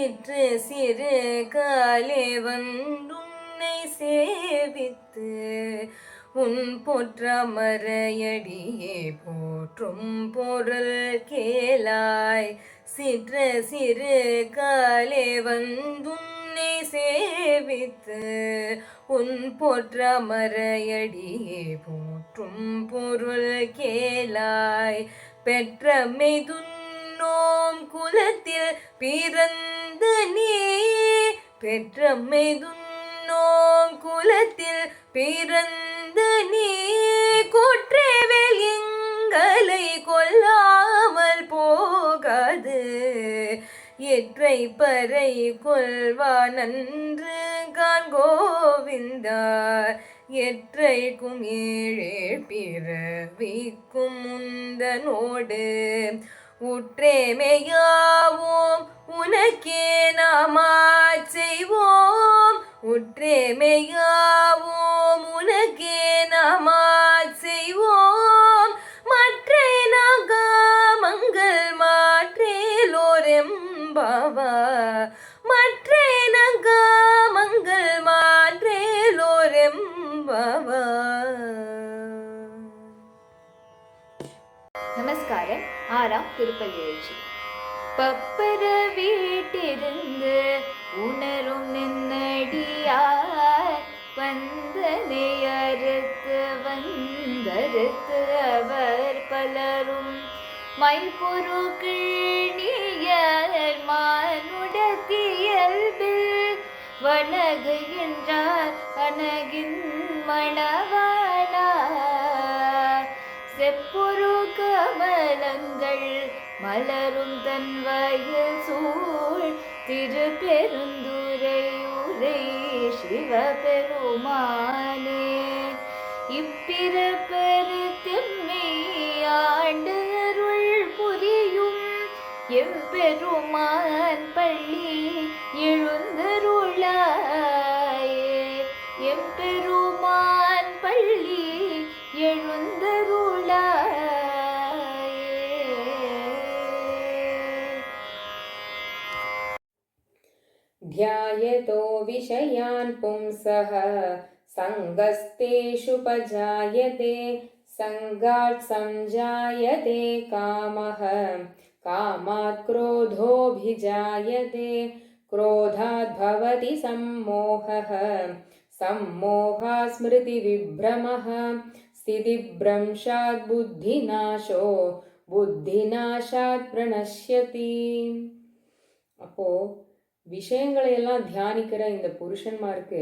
சிற்று சிறு காலே வந்துன்னை சேவித்து உன் பொற்றமரையடியே போற்றும் பொருள் கேளாய். சிற்று சிறு காலே வந்துன்னை சேவித்து உன் பொற்றமரையடியே போற்றும் பொருள் கேளாய். பெற்றமை துன்னோம் குலத்தில் பிறந்த நீ, பெற்றமை துன்னோம் குலத்தில் பிறந்த நீ, குற்றவேல் எங்களை கொல்லாமல் போகாது. எற்றை பறை கொள்வான் நன்று கான் கோவிந்தா, எற்றைக்கும் ஏழேழ் பிறவிக்கும் முந்தனோடு உற்றேமையாவோம் உனக்கே நாமாச் செய்வோம். உற்றேமையாவோம் உனக்கே நாமாச் செய்வோம். மற்றை நாகாமங்கள் மாற்றேலோரெம்பாவா, மற்றை நாகாமங்கள் மாற்றேலோரெம்பாவா. நமஸ்காரம். ஆறாம் திருப்பலி எழுச்சி. பப்பர வீட்டிருந்து உணரும் நின்னடியார் வந்தனை அறுத்து வந்தறுத்து அவர் பலரும் மைப்பொருள் நீயர் மானுடத்தியல்பில் வணங்குகின்றார் அணகின் மணவாளா. செப்பொரு கமலங்கள் மலரும் தன் வயல் சூழ் திருப்பெருந்துரை உரை சிவபெருமானே. இப்பிறப்பெருத்தெம்மை ஆண்டு அருள் புரியும் எம்பெருமான் பள்ளி எழுந்தருளாயே. எம்பெருமான் பள்ளி எழுந்தருளாயே. ध्यायतो विषयान् पुंसः सङ्गस्तेषुपजायते, सङ्गात् संजायते कामः, कामात् क्रोधोऽभिजायते, क्रोधात् भवति सम्मोहः, सम्मोहात् स्मृतिविभ्रमः, स्थितिभ्रंशात् बुद्धिनाशो, बुद्धिनाशात् प्रणश्यति. அப்போ விஷயங்களை எல்லாம் தியானிக்கிற இந்த புருஷன்மாருக்கு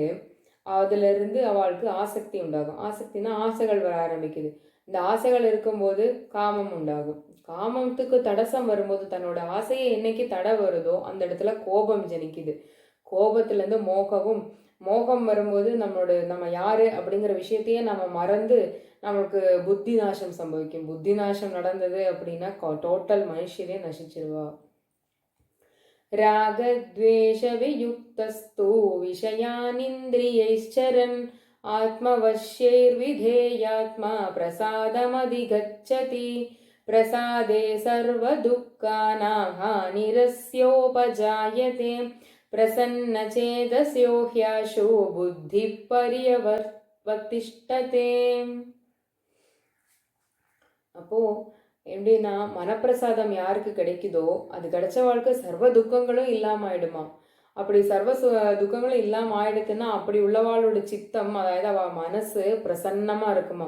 அதிலிருந்து அவளுக்கு ஆசக்தி உண்டாகும். ஆசக்தினா ஆசைகள் வர ஆரம்பிக்குது. இந்த ஆசைகள் இருக்கும்போது காமம் உண்டாகும். காமத்துக்கு தடசம் வரும்போது தன்னோட ஆசையை என்னைக்கு தடை வருதோ அந்த இடத்துல கோபம் ஜனிக்குது. கோபத்திலேருந்து மோகம் வரும்போது நம்ம யாரு அப்படிங்கிற விஷயத்தையே நம்ம மறந்து நமக்கு புத்தி நாசம் சம்பவிக்கும். புத்தி நாசம் நடந்தது அப்படின்னா டோட்டல் மனுஷனே நசிச்சிருவா. रागद्वेषवियुक्तस्तु विषयानिन्द्रियैश्चरन् आत्मवश्यैर्विधेयात्मा प्रसादमधिगच्छति, प्रसादे सर्वदुःखानां हानिरस्योपजायते, प्रसन्नचेतस्यो ह्याशु बुद्धिः पर्यवतिष्ठते. அப்போ எப்படின்னா மனப்பிரசாதம் யாருக்கு கிடைக்குதோ அது கிடைச்ச வாழ்க்கை சர்வ துக்கங்களும் இல்லாம ஆயிடுமா. அப்படி சர்வ துக்கங்களும் இல்லாம ஆயிடுச்சுன்னா அப்படி உள்ளவாளோட சித்தம், அதாவது அவ மனசு பிரசன்னமா இருக்குமா.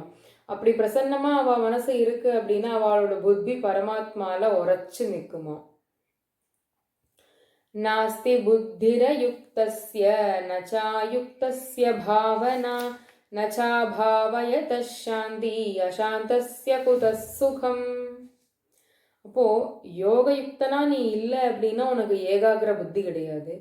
அப்படி பிரசன்னமா அவ மனசு இருக்கு அப்படின்னா அவளோட புத்தி பரமாத்மால உரைச்சு நிற்குமா. நாஸ்தி புத்திரயுக்தஸ்ய நச்சாயுக்தஸ்ய பாவனா, நச்சா பாவயத சாந்தி அசாந்தஸ்ய குதஸ் சுகம். அப்போ யோகயுக்தனா நீ இல்லை அப்படின்னா உனக்கு ஏகாகிர புத்தி கிடையாது.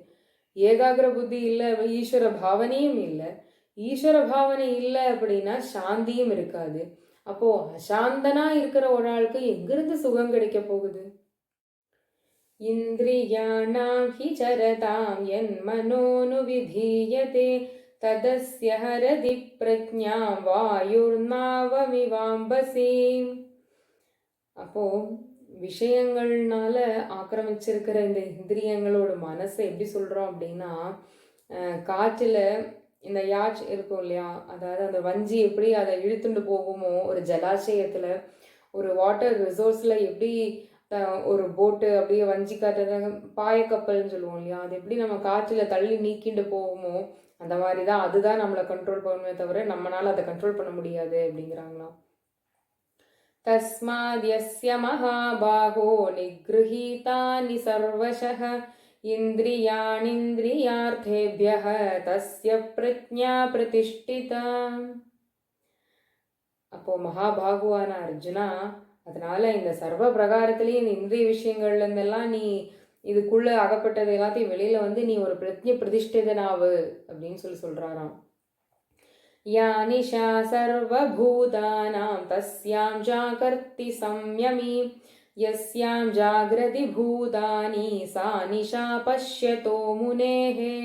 ஏகாகிர புத்தி இல்லை, ஈஸ்வர பாவனையும் இல்லை. ஈஸ்வர பாவனை இல்லை அப்படின்னா சாந்தியும் இருக்காது. அப்போ அசாந்தனா இருக்கிற ஒரு ஆளுக்கு எங்கிருந்து சுகம் கிடைக்க போகுது? இந்திரியாணாம் ஹி சரதாம் என் மனோனு விதீயதே, ததஸ்ய ஹரதி பிரஜ்ஞாம் வாயுர்நாவமிவாம்பசி. அப்போ விஷயங்கள்னால ஆக்கிரமிச்சிருக்கிற இந்த இந்திரியங்களோட மனசை எப்படி சொல்கிறோம் அப்படின்னா, காற்றில் இந்த யாச் இருக்கும் இல்லையா, அதாவது அந்த வஞ்சி எப்படி அதை இழுத்துட்டு போகுமோ ஒரு ஜலாசயத்தில், ஒரு வாட்டர் ரிசோர்ஸில் எப்படி ஒரு போட்டு அப்படியே வஞ்சி காட்டுறத பாயக்கப்பல்னு சொல்லுவோம் இல்லையா, அது எப்படி நம்ம காற்றில் தள்ளி நீக்கிண்டு போகுமோ அந்த மாதிரி தான் அதுதான் நம்மளை கண்ட்ரோல் பண்ணுமே தவிர நம்மளால் அதை கண்ட்ரோல் பண்ண முடியாது அப்படிங்கிறாங்களாம். தஸ்மாத் யஸ்ய மகாபாகோ நிக்ருஹீதானி சர்வசஹ இந்திரியாணிந்திரியார்த்தேப்யஹ தஸ்ய பிரஜ்ஞா பிரதிஷ்டிதா. அப்போ மகாபாகுவான அர்ஜுனா, அதனால இந்த சர்வ பிரகாரத்திலையும் இந்த இந்திரிய விஷயங்கள்ல இருந்தெல்லாம் நீ இதுக்குள்ள அகப்பட்டது எல்லாத்தையும் வெளியில வந்து நீ ஒரு பிரஜ்ஞ பிரதிஷ்டிதனாவு அப்படின்னு சொல்றாராம். யா நிஷா சர்வபூதானாம் தஸ்யாம் ஜாகர்த்தி சம்யமி யஸ்யாம் ஜாகிரதி பூதானி சா நிஷா பஷ்யதோ முனேஹே.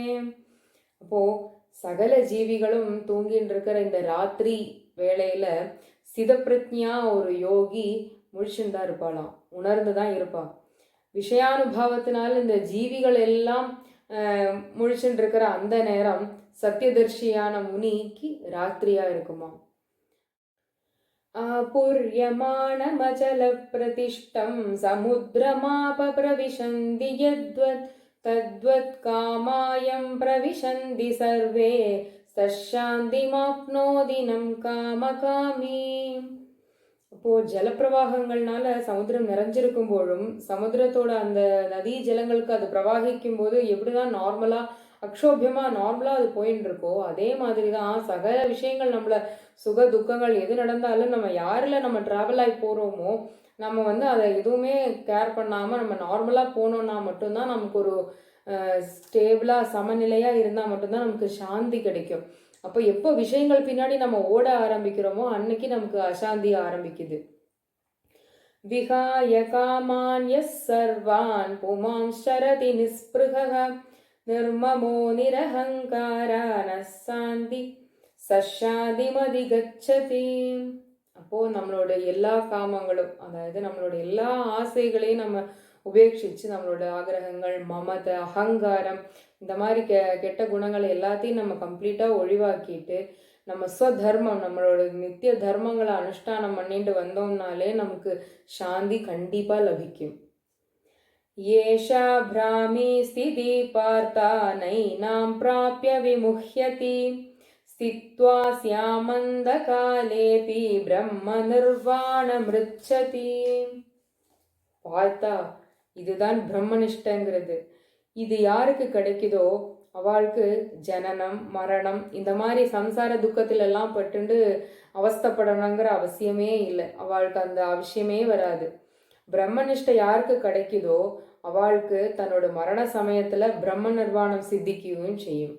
அப்போ சகல ஜீவிகளும் தூங்கின்னு இருக்கிற இந்த ராத்திரி வேளையில சிதப்பிரஜ்ஞா ஒரு யோகி முழிச்சுதான் இருப்பாளாம், உணர்ந்துதான் இருப்பா. விஷயானுபவத்தினால இந்த ஜீவிகள் எல்லாம் முழிச்சுட்டு இருக்கிற அந்த நேரம் சத்தியதர்ஷியான முனிக்கு ராத்திரியா இருக்குமா. ஆபுர்யமாணமஜல பிரதிஷ்டம் சமுத்திரமாப பிரவிசந்தி யத்வத் தத்வத் காமாயம் பிரவிசந்தி சர்வே சசாந்திமாப்னோதினம் காமகாமி. அப்போ ஜலப்பிரவாகங்கள்னால சமுத்திரம் நிறைஞ்சிருக்கும் போதும் சமுத்திரத்தோட அந்த நதி ஜலங்களுக்கு அது பிரவாகிக்கும் போது எப்படிதான் நார்மலா அக்ஷோபியமா நார்மலா அது போயின்னு இருக்கோ அதே மாதிரி தான் சகல விஷயங்கள் நம்மள சுக துக்கங்கள் எது நடந்தாலும் நம்ம யாரில் நம்ம டிராவல் ஆகி போகிறோமோ நம்ம வந்து அதை எதுவுமே கேர் பண்ணாமல் நம்ம நார்மலாக போனோம்னா மட்டும்தான் நமக்கு ஒரு ஸ்டேபிளாக சமநிலையாக இருந்தால் மட்டும்தான் நமக்கு சாந்தி கிடைக்கும். அப்போ எப்போ விஷயங்கள் பின்னாடி நம்ம ஓட ஆரம்பிக்கிறோமோ அன்னைக்கு நமக்கு அசாந்தி ஆரம்பிக்குது. விகாய காமான் யஸ் சர்வான் புமாம் ஷரதி நிஸ்பிருஹ நிர்மமோ நிரஹங்காரா நசாந்தி சஷாதிமதி கச்சதி. அப்போ நம்மளோட எல்லா காமங்களும், அதாவது நம்மளோட எல்லா ஆசைகளையும் நம்ம உபேட்சிச்சு நம்மளோட ஆகிரகங்கள், மமத, அகங்காரம், இந்த மாதிரி கெட்ட குணங்கள் எல்லாத்தையும் நம்ம கம்ப்ளீட்டாக ஒழிவாக்கிட்டு நம்ம ஸ்வதர்மம், நம்மளோட நித்திய தர்மங்களை அனுஷ்டானம் பண்ணிட்டு வந்தோம்னாலே நமக்கு சாந்தி கண்டிப்பாக லபிக்கும். ஏஷா பிராமி ஸ்திதி பார்த்தா நைனாம் பிராப்ய விமுஹ்யதி ஸ்தித்வா ஸ்யாமந்த காலேபி பிரம்ம நிர்வாணமிருச்சதி. பார்த்தா இதுதான் பிரம்மனிஷ்டங்கிறது. இது யாருக்கு கிடைக்குதோ அவளுக்கு ஜனனம் மரணம் இந்த மாதிரி சம்சார துக்கத்திலெல்லாம் பட்டுண்டு அவஸ்தப்படணுங்கிற அவசியமே இல்லை, அவளுக்கு அந்த அவசியமே வராது. பிரம்மனிஷ்டை யாருக்கு கிடைக்குதோ அவளுக்கு தன்னோட மரண சமயத்துல பிரம்ம நிர்வாணம் சித்திக்கவும் செய்யும்.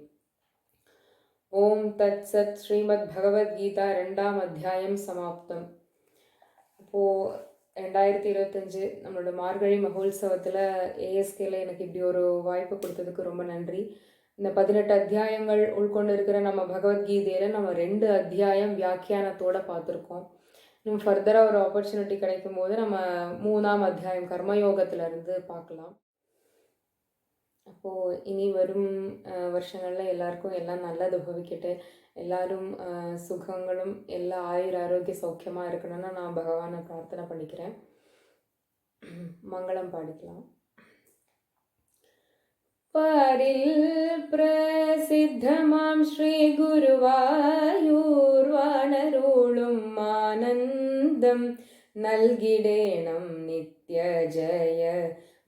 ஓம் தத் சத். ஸ்ரீமத் பகவத்கீதா 2ஆம் அத்தியாயம் சமாப்தம். இப்போது 2025 நம்மளோட மார்கழி மகோத்சவத்தில் ஏஎஸ்கேல எனக்கு இப்படி ஒரு வாய்ப்பு கொடுத்ததுக்கு ரொம்ப நன்றி. இந்த 18 அத்தியாயங்கள் உள்கொண்டு இருக்கிற நம்ம பகவத்கீதையில் நம்ம 2 அத்தியாயம் வியாக்கியானத்தோடு பார்த்துருக்கோம். இன்னும் ஃபர்தராக ஒரு ஆப்பர்ச்சுனிட்டி கிடைக்கும் போது நம்ம 3ஆம் அத்தியாயம் கர்மயோகத்திலேருந்து பார்க்கலாம். அப்போது இனி வரும் வருஷங்களில் எல்லாருக்கும் எல்லாம் நல்லது பவிக்கட்டு, எல்லாரும் சுகங்களும் எல்லா ஆயுர் ஆரோக்கிய சௌக்கியமாக இருக்கணும்னு நான் பகவானை பிரார்த்தனை பண்ணிக்கிறேன். மங்களம் பாடிக்கலாம். பாரில் பிரசித்தமாம் ஸ்ரீ குருவாயூர்வானருளும் ஆனந்தம் நல்கிடேனம் நித்ய ஜய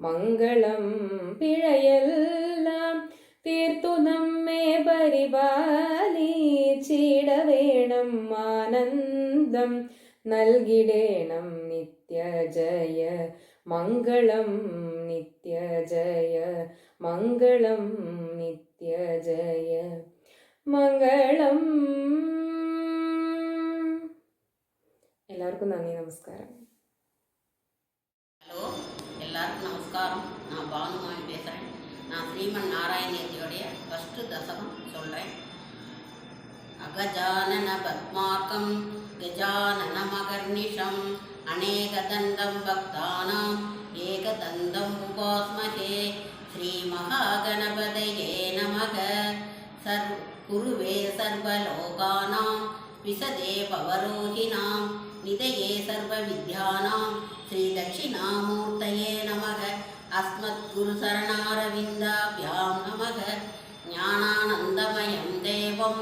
மங்களம் பிழையெல்லாம் தீர்த்து நம்மே பரிபாலிச்சிட வேணும் ஆனந்தம் நல்கிடேனம் நித்ய ஜய மங்களம் நித்ய ஜய மங்களம் நித்ய ஜய மங்களம். எல்லாருக்கும் நன்றி, நமஸ்காரம். ஹலோ, எல்லாருக்கும் நமஸ்காரம். நான் பானுமாமி பேசுகிறேன். நான் ஸ்ரீமன் நாராயணேந்தியோடைய ஃபஸ்ட்டு தசகம் சொல்கிறேன். அகஜானன பத்மாக்கம் கஜானன மகர்நிஷம் अनेकदन्तं भक्तानाम् एकदन्तम् उपास्महे श्रीमहागणपतये नमः कुरुवे सर्वलोकानां विशदे पवरोहिणां निधये सर्वविद्यानां श्रीदक्षिणामूर्तये नमः अस्मद्गुरुचरणारविन्दाभ्यां नमः ज्ञानानन्दमयं देवं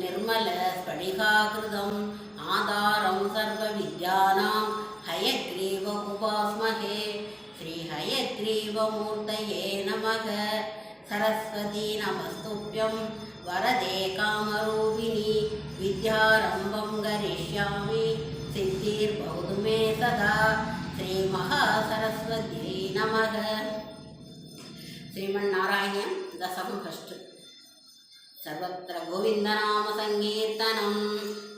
निर्मलस्फटिकाकृतम् आधारं सर्वविद्यानां हयग्रीव उपास्महे श्रीहयग्रीवमूर्तये नमः सरस्वती नमस्तुभ्यं वरदे कामरूपिणी विद्यारम्भं करिष्यामि सिद्धिर्भवतु मे सदा श्रीमहासरस्वत्यै नमः श्रीमन्नारायण दशम फस्ट सर्वत्र गोविन्दनाम संकीर्तनं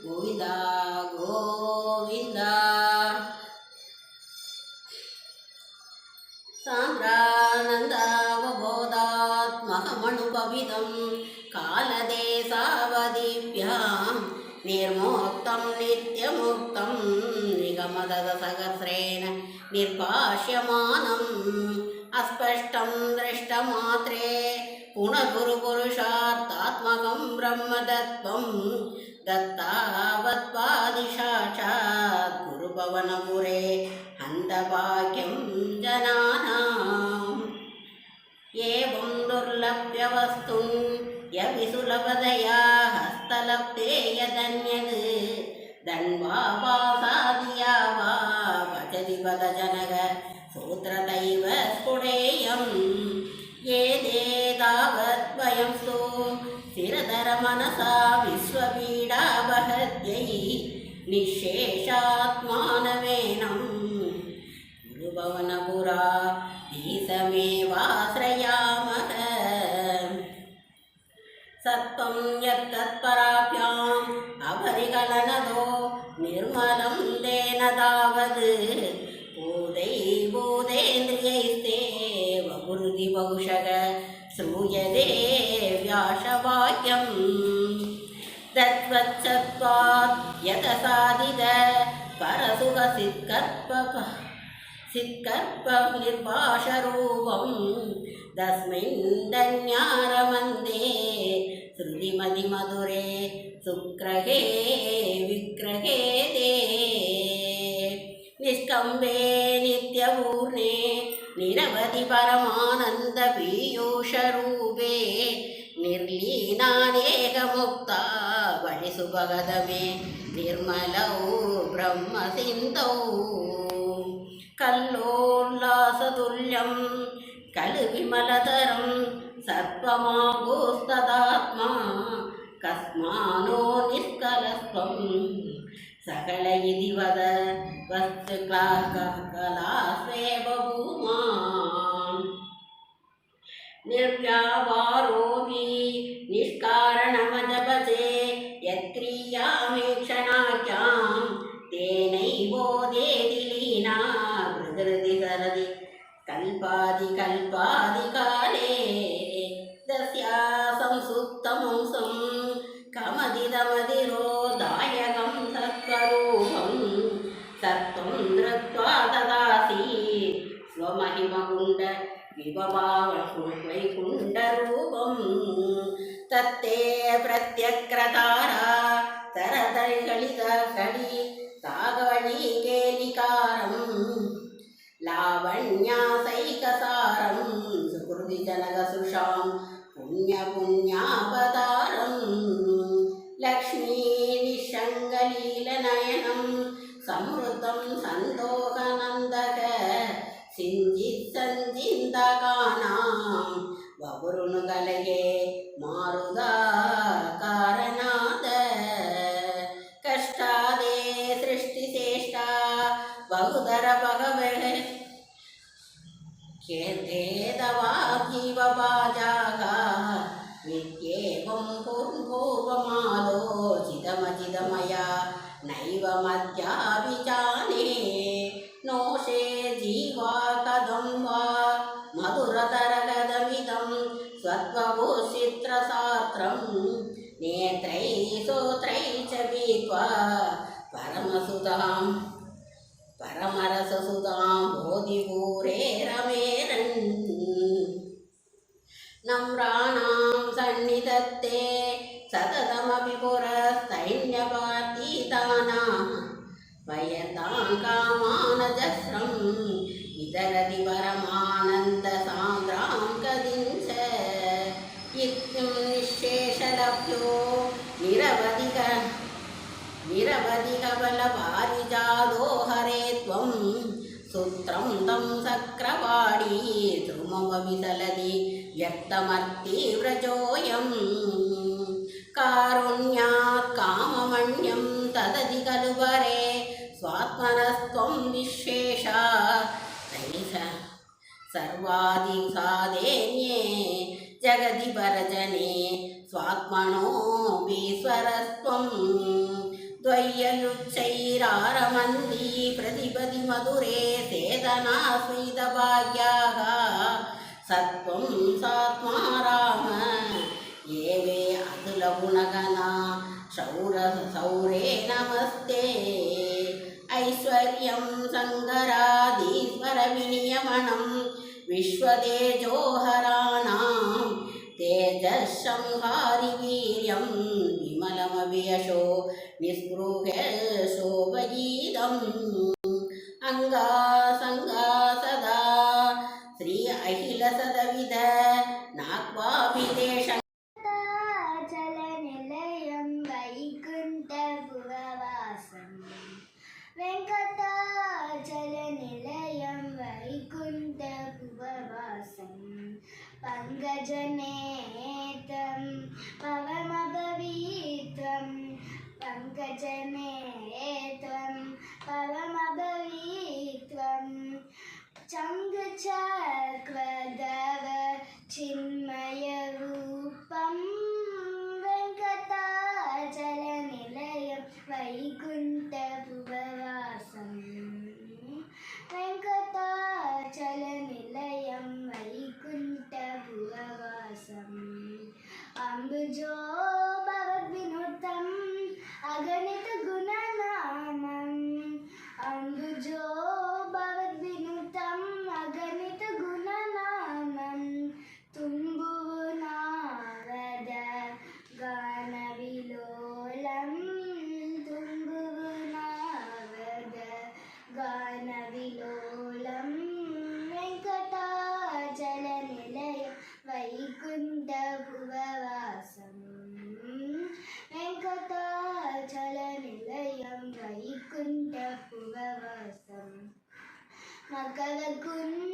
गोविन्द गोविन्द सान्द्रानन्दावबोधात्मकमनुपविदं कालदेशावधिभ्यां निर्मोक्तं नित्यमुक्तं निगमदसहस्रेण निर्भाष्यमानम् अस्पष्टं दृष्टमात्रे पुनर्गुरुपुरुषार्थात्मकं ब्रह्मतत्त्वं दत्तावत्पादिशाक्षात् गुरुभवनपुरे हन्तभाग्यं जनानाम् एवं दुर्लभ्यवस्तुं यविसुलभतया हस्तलब्धे यदन्यद् दण्वापासादिया वा भजति पदजनक सूत्रदैव स्फुटेयं ये तावद्वयं स्तु स्थिरतरमनसा विश्वपीडावहत्यै निःशेषात्मानमेनं गुरुभवनपुरा धीसमेवाश्रयामः सत्त्वं यत्तत्पराभ्याम् अपरिकलनदो निर्मलं तेन तावद् भूतेन्द्रियैस्ते वपुरुति बहुशः श्रूयते व्यासवाक्यम् तद्वत्सत्त्वात् यतसादित परसुखसित्कर्पनिर्भाषरूपं तस्मिन् धन्यारमन्दे श्रुतिमतिमधुरे सुग्रहे विग्रहे ते निष्कम्बे नित्यपूर्णे निरवधि परमानन्दपीयूषरूपे निर्लीनानेकमुक्ता वलिसुभगदमे निर्मलौ ब्रह्मसिन्धौ कल्लोल्लासतुल्यं कलुविमलतरं सर्वमागोस्तदात्मा कस्मानो निष्कलस्त्वं सकल इति वद वस्तुकलास्वेव भूमा निर्व्यापारोऽपि निष्कारणमजपसे यत्क्रियामीक्षणाख्यां तेनैवोदेति लीना प्रकृति सरति कल्पादिकाले तस्या संसुप्तमंसं कमदिदमदिरोदायकं सत्स्वरूपं सत्त्वं धृत्वा तदासी स्वमहिमकुण्ड विभवावैकुण्डरूपं तत्ते प्रत्यक्रतारा तरतरिगलितकलि सागवणीकेलिकारं लावण्यासैकसारं सुकृतिजनकसुषां पुण्यपुण्यावतारं लक्ष्मीनिशङ्गलीलनयनं समृद्धं सन्तोषनन्दक सिञ्जित्सञ्जिन्तकानां वपुरुनुकलये मारुदाकारनाद कष्टादे सृष्टिचेष्टा बहुधर भगवः केतेदवाजीवभाजाः विद्येवं पूर्वमालोचितमचितमया नैव मध्याभिजाने नोषे जीवा कथं वा मधुरतरगदमिदं स्वत्वभूषित्रसात्रं नेत्रैः सोत्रैः च पीत्वा परमसुतां परमरससुधां बोधिपूरे रमेरन् नम्राणां सन्निधत्ते सततमपि पुरस्तैन्यपातीतानां वयतां कामानजस्रं वितरति परमानन्दसान्द्रां कदिञ्च इत्थं निःशेषलभ्यो निरवधिकबलपारिजातो हरे त्वं सूत्रं तं सक्रावाणी ध्रुवमविसलति व्यक्तमर्तिव्रजोऽयं कारुण्यात् काममन्यं तदधि खलु परे स्वात्मनस्त्वं निःशेषा तैष सर्वादिसादेन्ये जगति परजने स्वात्मनोऽपीश्वरस्त्वं द्वय्ययुच्चैरारमन्दी प्रतिपदि मधुरे सेदना स्मितभाग्याः सत्त्वं सात्मा राम ये वे अतुलगुणगणा शौरे नमस्ते ऐश्वर्यं सङ्गरादीश्वरविनियमनं विश्वतेजोहराणां तेजःसंहारि वीर्यं विमलमभियशो निःस्पृह्य शोभगीतम् अङ्गासङ्गा सदा श्री अखिलसदविद नाक्वाभिदेश चलनिलयं वैकुण्ठपुरवासं वेङ्कटाचलनिलयं वैकुण्ठपुरवासं पङ्कजनेत्रं पवमपवित्रं पङ्कजनेत्रं पवमपवित्रं चङ्गचक्रधर चिन्मयरूपं वेङ्कटाचलनिलयं वैकुण्ठपुरवासं वेङ्कटाचलनिलयं वैकुण्ठपुरवासम् अम्बुजो भवद्विनुतम् अगणितगुणनामम् अम्बुजो भवद्विनुतम् अगणितगुणनामम् तुम्बुनावद गानविलोलं तुम्बुनावद गानविलोलं वेङ्कटाचलनिलयं वैकुण्ठपुरवासं वेङ्कटाचलनिलयं वैकुण्ठपुरवासं मकरकुण्ड